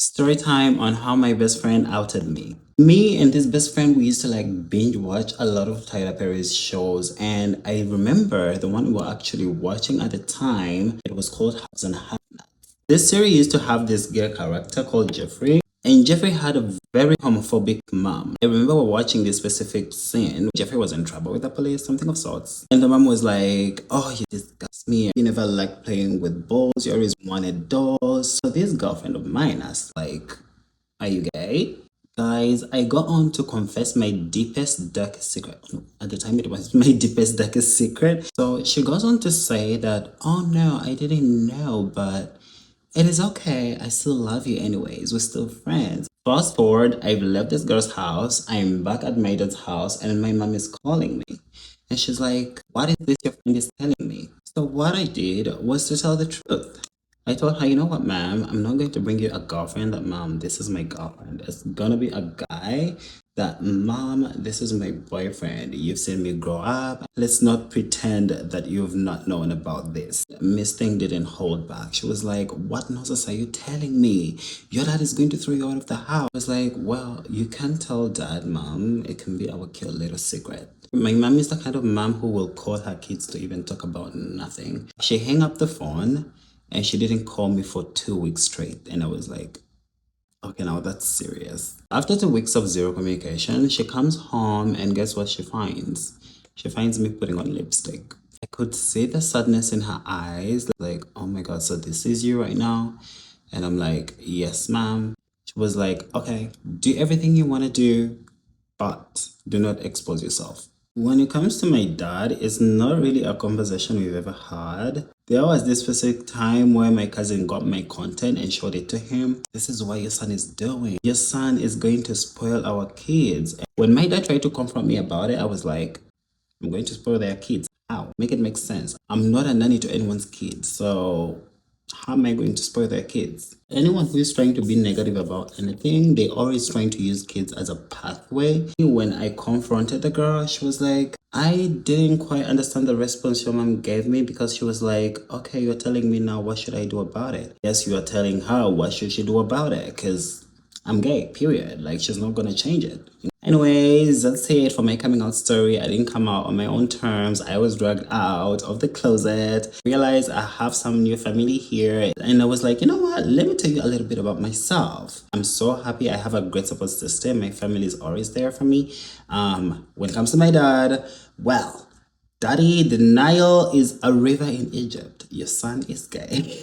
Story time on how my best friend outed me. Me and this best friend, we used to like binge watch a lot of Tyler Perry's shows, and I remember the one we were actually watching at the time. It was called House and Have. This series used to have this gay character called Jeffrey, and Jeffrey had a very homophobic mom. I remember watching this specific scene. Jeffrey was in trouble with the police, something of sorts. And the mom was like, "Oh, you disgust me. You never liked playing with balls. You always wanted dolls." So this girlfriend of mine asked, like, "Are you gay?" Guys, I got on to confess my deepest, darkest secret. No, at the time, it was my deepest, darkest secret. So she goes on to say that, "Oh no, I didn't know, but it is okay. I still love you anyways. We're still friends." Fast forward, I've left this girl's house. I'm back at my dad's house, and my mom is calling me. And she's like, "What is this your friend is telling me?" So what I did was to tell the truth. I told her, "You know what, ma'am? I'm not going to bring you a girlfriend. That, mom, this is my girlfriend. It's gonna be a guy. That, mom, this is my boyfriend. You've seen me grow up. Let's not pretend that you've not known about this." Miss Thing didn't hold back. She was like, "What nonsense are you telling me? Your dad is going to throw you out of the house." I was like, "Well, you can't tell dad, mom. It can be our cute little secret." My mom is the kind of mom who will call her kids to even talk about nothing. She hung up the phone and she didn't call me for 2 weeks straight. And I was like, okay, now that's serious. After 2 weeks of zero communication, she comes home and guess what she finds? She finds me putting on lipstick. I could see the sadness in her eyes, like, "Oh my God, so this is you right now?" And I'm like, "Yes, ma'am." She was like, "Okay, do everything you want to do, but do not expose yourself." When it comes to my dad, it's not really a conversation we've ever had. There was this specific time where my cousin got my content and showed it to him. "This is what your son is doing. Your son is going to spoil our kids." And when my dad tried to confront me about it, I was like, "I'm going to spoil their kids. How? Make it make sense. I'm not a nanny to anyone's kids. So how am I going to spoil their kids?" Anyone who is trying to be negative about anything, they always trying to use kids as a pathway. When I confronted the girl, she was like, I didn't quite understand the response your mom gave me, because she was like, "Okay, you're telling me now, what should I do about it?" Yes, you are telling her what should she do about it, because I'm gay, period. Like, she's not gonna change it. Anyways, that's it for my coming out story. I didn't come out on my own terms. I was dragged out of the closet. Realized I have some new family here. And I was like, you know what? Let me tell you a little bit about myself. I'm so happy I have a great support system. My family is always there for me. When it comes to my dad, well, daddy, the Nile is a river in Egypt. Your son is gay.